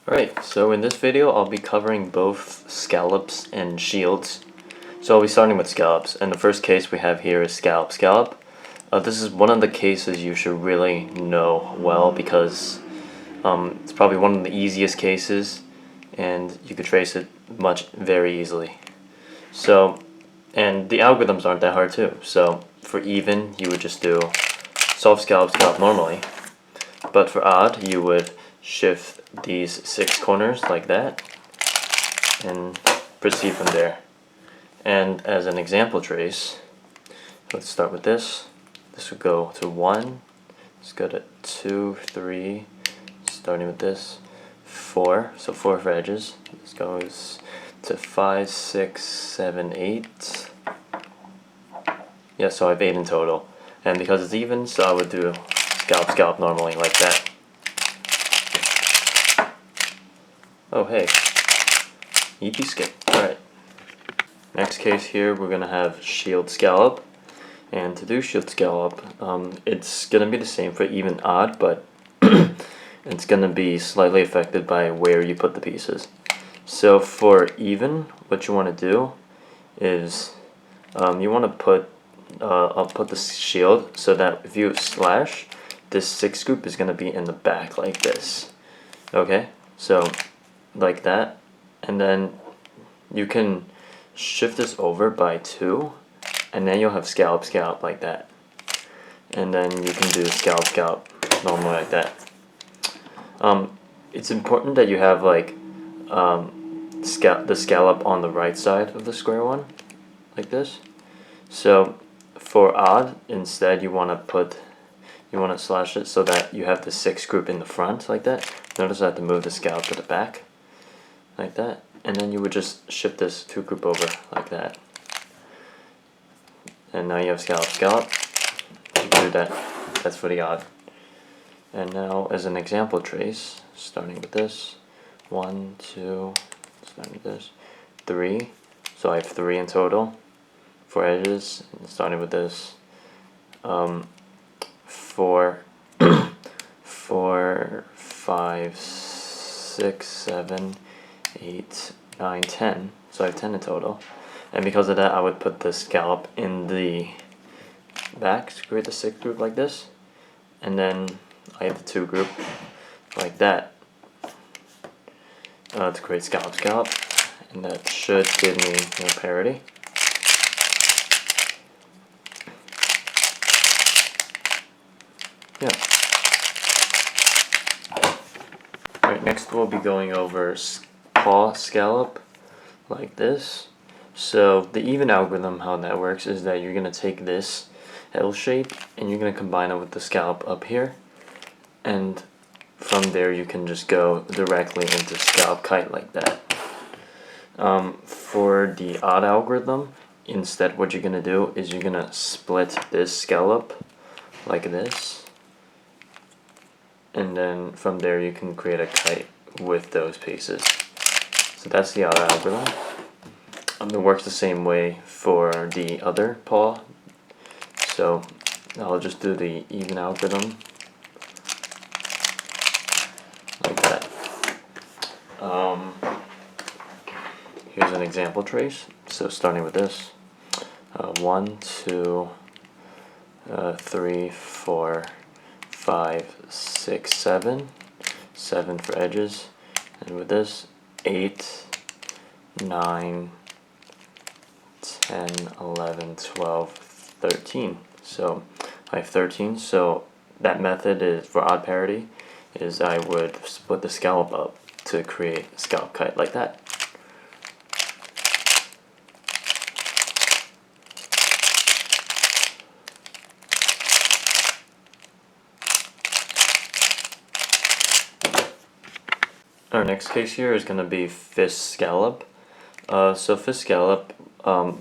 Alright, so in this video I'll be covering both scallops and shields. So I'll be starting with scallops, and the first case we have here is Scallop-Scallop. This is one of the cases you should really know well because it's probably one of the easiest cases and you could trace it very easily. So, and the algorithms aren't that hard too. So for even, you would just do solve Scallop-Scallop normally, but for odd, you would shift these 6 corners like that and proceed from there. And as an example trace, let's start with this. This would go to 1, let's go to 2, 3, starting with this, 4, so 4 for edges. This goes to 5, 6, 7, 8. Yeah, so I have 8 in total. And because it's even, so I would do Scallop-Scallop normally like that. Oh hey, easy skip. Alright. Next case here, we're gonna have Shield-Scallop. And to do Shield-Scallop, it's gonna be the same for even odd, but it's gonna be slightly affected by where you put the pieces. So for even, what you want to do is you want to put I'll put the shield so that if you slash, this 6 group is gonna be in the back like this. Okay, so like that, and then you can shift this over by 2, and then you'll have Scallop-Scallop like that, and then you can do Scallop-Scallop normally like that. It's important that you have like the scallop on the right side of the square one like this. So for odd, instead you want to slash it so that you have the 6 group in the front like that. Notice I have to move the scallop to the back like that, and then you would just shift this 2 group over like that, and now you have Scallop-Scallop. You can do that. That's for the odd. And now as an example trace, starting with this, 1, 2, starting with this, 3. So I have 3 in total for edges. Starting with this, 4, 4, 5, 6, 7, 8, 9, 10. So I have 10 in total. And because of that, I would put the scallop in the back to create the 6 group like this. And then I have the 2 group like that to create Scallop-Scallop. And that should give me parity. Yeah. Alright, next we'll be going over Paw-Scallop like this. So the even algorithm, how that works is that you're going to take this L shape and you're going to combine it with the scallop up here, and from there you can just go directly into scallop kite like that. For the odd algorithm, instead what you're going to do is you're going to split this scallop like this, and then from there you can create a kite with those pieces. So that's the odd algorithm. It works the same way for the other paw. So I'll just do the even algorithm like that. Here's an example trace. So starting with this, 1, 2, 3, 4, 5, 6, 7. 7 for edges, and with this, 8, 9, 10, 11, 12, 13. So I have 13. So that method is for odd parity is I would split the scallop up to create a scallop kite like that. Our next case here is going to be Fist-Scallop. So Fist-Scallop,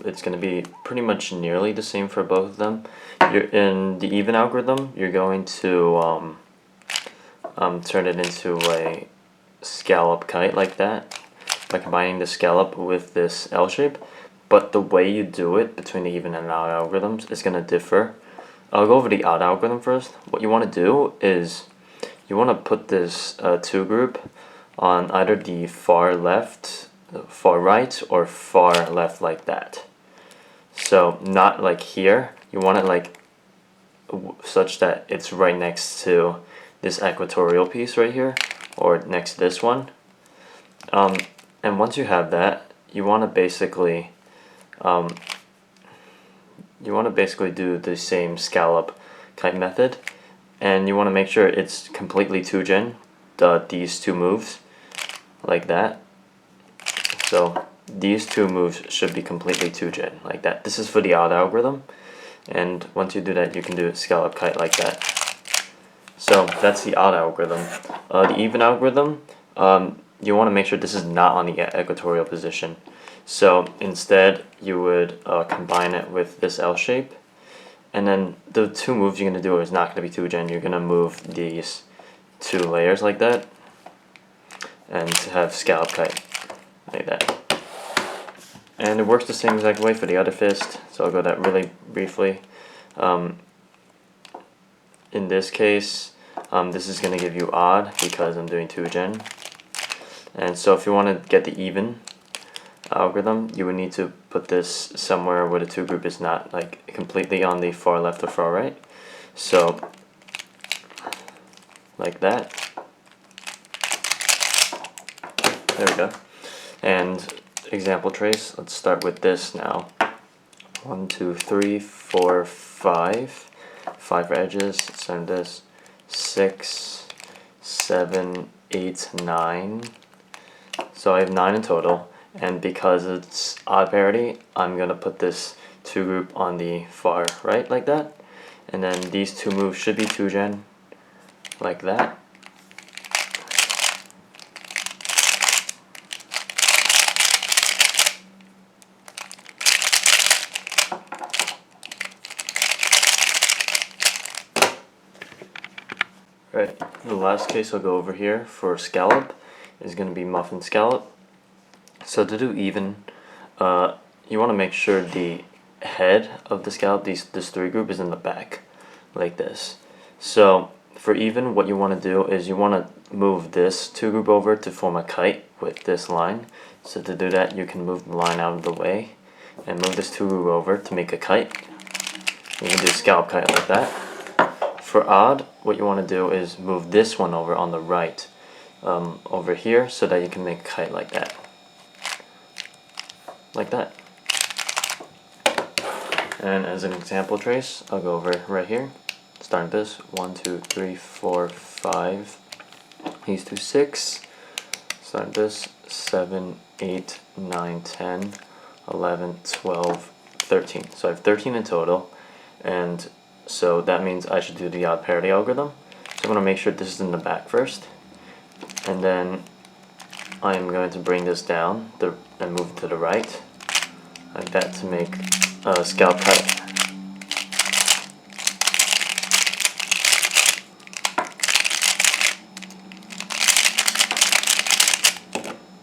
it's going to be pretty much nearly the same for both of them. In the even algorithm, you're going to turn it into a scallop kite like that by combining the scallop with this L shape. But the way you do it between the even and odd algorithms is going to differ. I'll go over the odd algorithm first. What you want to do is you want to put this 2 group on either the far left, far right, or far left like that. So not like here, you want it like such that it's right next to this equatorial piece right here, or next to this one. And once you have that, you want to basically do the same scallop kite method, and you want to make sure it's completely 2-gen, these two moves, like that. So these two moves should be completely 2-gen, like that. This is for the odd algorithm, and once you do that, you can do a scallop kite like that. So that's the odd algorithm. The even algorithm, you want to make sure this is not on the equatorial position. So instead, you would combine it with this L shape, and then the two moves you're going to do is not going to be 2-gen. You're going to move these two layers like that, and to have scallop kite like that. And it works the same exact way for the other fist, so I'll go that really briefly. In this case, this is going to give you odd because I'm doing 2-gen. And so if you want to get the even algorithm, you would need to put this somewhere where the two group is not like completely on the far left or far right. So like that. There we go. And example trace, let's start with this now. 1, 2, 3, 4, 5. 5 for edges, send this. 6, 7, 8, 9. So I have 9 in total. And because it's odd parity, I'm going to put this two group on the far right like that. And then these two moves should be 2-gen, like that. Right, the last case I'll go over here for scallop is going to be Muffin-Scallop. So to do even, you want to make sure the head of the scallop, this 3 group, is in the back, like this. So for even, what you want to do is you want to move this 2 group over to form a kite with this line. So to do that, you can move the line out of the way and move this 2 group over to make a kite. You can do a scallop kite like that. For odd, what you want to do is move this one over on the right, over here, so that you can make a kite like that. Like that. And as an example trace, I'll go over right here. Start this 1, 2, 3, 4, 5. These two 6. Start this 7, 8, 9, 10, 11, 12, 13. So I have 13 in total, and so that means I should do the odd parity algorithm. So I'm going to make sure this is in the back first, and then I'm going to bring this down and move it to the right, like that, to make a scallop kite.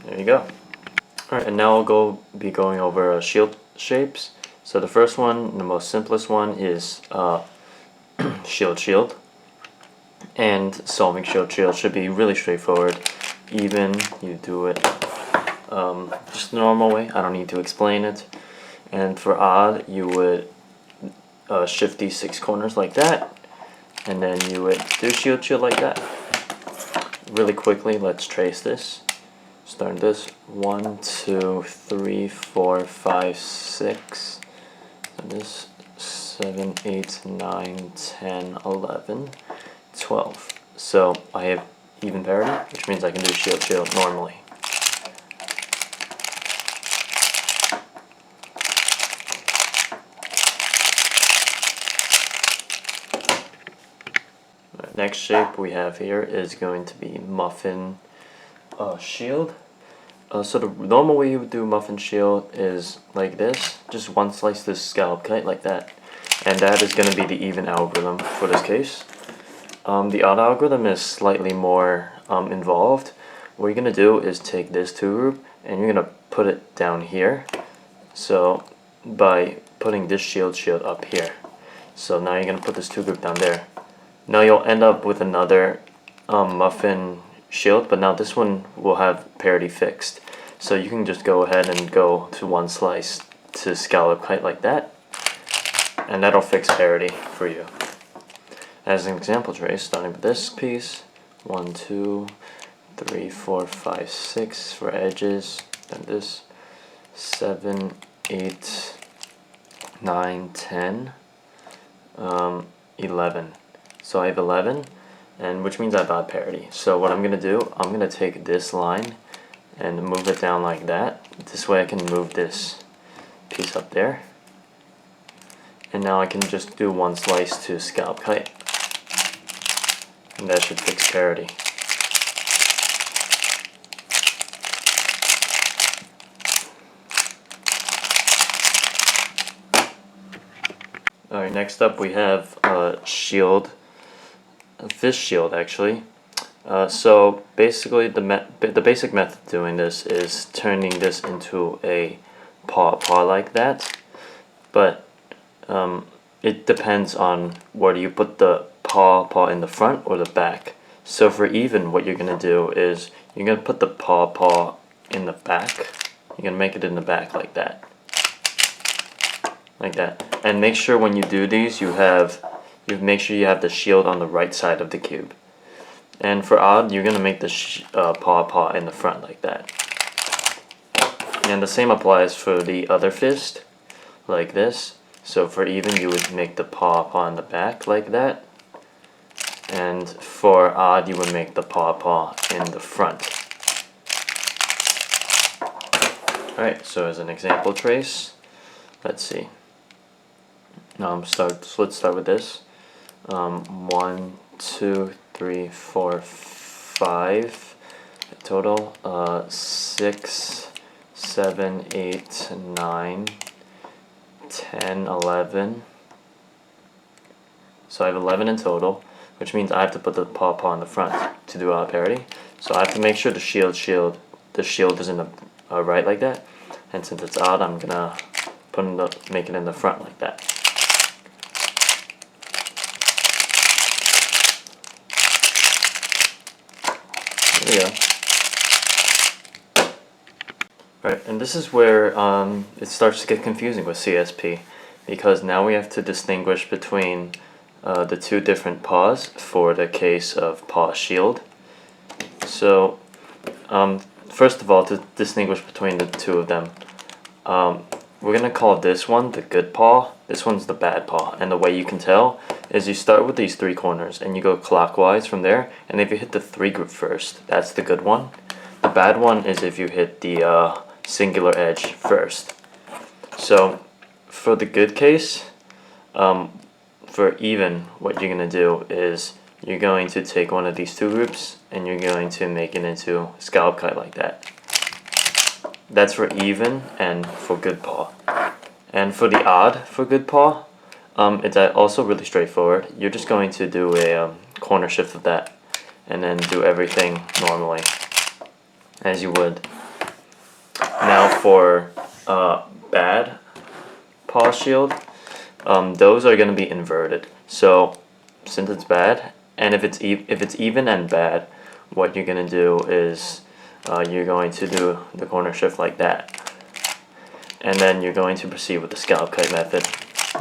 There you go. Alright, and now I'll be going over shield shapes. So the first one, the most simplest one, is Shield-Shield. And solving Shield-Shield should be really straightforward. Even, you do it just the normal way. I don't need to explain it. And for odd, you would shift these 6 corners like that, and then you would do Shield-Shield like that. Really quickly, let's trace this. Start this 1, 2, 3, 4, 5, 6. And this 7, 8, 9, 10, 11, 12. So I have even parity, which means I can do Shield-Shield normally. Next shape we have here is going to be Muffin-Shield. So the normal way you would do Muffin-Shield is like this, just one slice this scallop kite like that, and that is going to be the even algorithm for this case. The odd algorithm is slightly more involved. What you're going to do is take this 2 group and you're going to put it down here, so by putting this Shield-Shield up here. So now you're going to put this 2 group down there. Now you'll end up with another Muffin shield, but now this one will have parity fixed. So you can just go ahead and go to one slice to scallop kite like that, and that'll fix parity for you. As an example trace, starting with this piece, 1, 2, 3, 4, 5, 6 for edges, then this, 7, 8, 9, 10, 11. So I have 11, and which means I have odd parity. So what I'm going to do, I'm going to take this line and move it down like that. This way I can move this piece up there. And now I can just do one slice to scallop kite. And that should fix parity. Alright, next up we have shield, Fist-Shield actually. So basically the basic method of doing this is turning this into a paw like that, but it depends on whether you put the paw in the front or the back. So for even, what you're gonna do is you're gonna put the paw in the back. You're gonna make it in the back like that, and make sure when you do these you make sure you have the shield on the right side of the cube. And for odd, you're gonna make the paw in the front like that. And the same applies for the other fist, like this. So for even, you would make the paw in the back like that. And for odd, you would make the paw in the front. Alright, so as an example trace, let's see. Let's start with this. 1, 2, 3, 4, 5 total. 6, 7, 8, 9, 10, 11. So I have 11 in total, which means I have to put the paw in the front to do odd parity. So I have to make sure the shield is in the right like that. And since it's odd, I'm gonna make it in the front like that. There we go. Right, and this is where it starts to get confusing with CSP, because now we have to distinguish between the two different paws for the case of Paw-Shield. So first of all, to distinguish between the two of them, we're going to call this one the good paw, this one's the bad paw. And the way you can tell is you start with these three corners and you go clockwise from there, and if you hit the 3 group first, that's the good one. The bad one is if you hit the singular edge first. So for the good case, for even, what you're going to do is you're going to take one of these 2 groups and you're going to make it into scallop kite like that. That's for even and for good paw. And for the odd for good paw, it's also really straightforward. You're just going to do a corner shift of that and then do everything normally as you would. Now for bad Paw-Shield, those are going to be inverted. So since it's bad, and if it's even and bad, what you're going to do is you're going to do the corner shift like that, and then you're going to proceed with the scallop kite method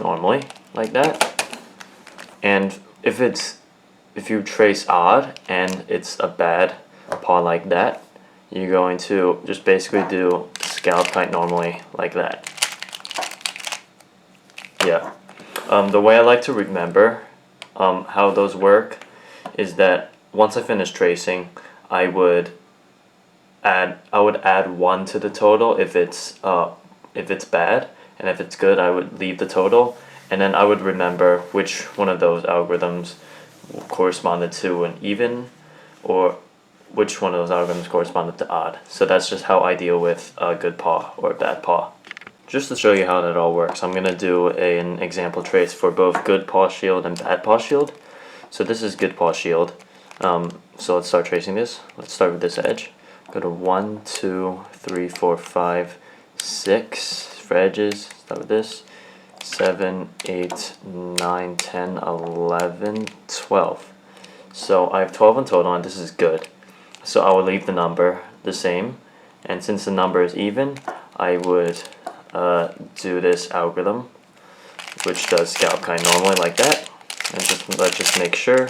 normally like that. And if you trace odd and it's a bad paw like that, you're going to just basically do scallop kite normally like that. Yeah. The way I like to remember how those work is that once I finish tracing, I would add 1 to the total if it's bad, and if it's good, I would leave the total, and then I would remember which one of those algorithms corresponded to an even, or which one of those algorithms corresponded to odd. So that's just how I deal with a good paw or a bad paw. Just to show you how that all works, I'm going to do an example trace for both good Paw-Shield and bad Paw-Shield. So this is good Paw-Shield. So let's start tracing this. Let's start with this edge. Go to 1, 2, 3, 4, 5, 6 for edges. Start with this. 7, 8, 9, 10, 11, 12. So I have 12 in total, and this is good. So I would leave the number the same, and since the number is even, I would do this algorithm, which does scallop kind normally like that, and let's just make sure.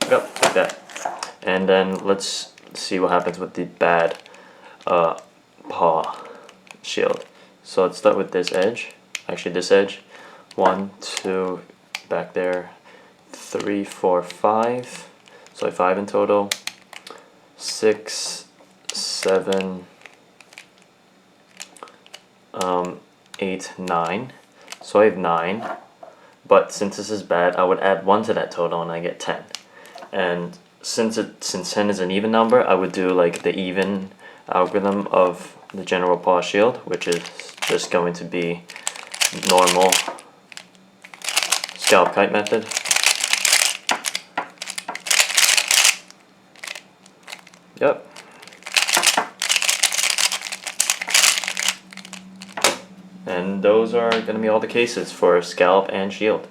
Yep, like that. And then let's see what happens with the bad paw shield. So let's start with this edge. Actually, this edge. 1, 2, back there. 3, 4, 5. So 5 in total. 6, 7, 8, 9. So I have 9. But since this is bad, I would add 1 to that total, and I get 10. And since 10 is an even number, I would do like the even algorithm of the general Paw-Shield, which is just going to be normal scallop kite method. Yep. And those are going to be all the cases for scallop and shield.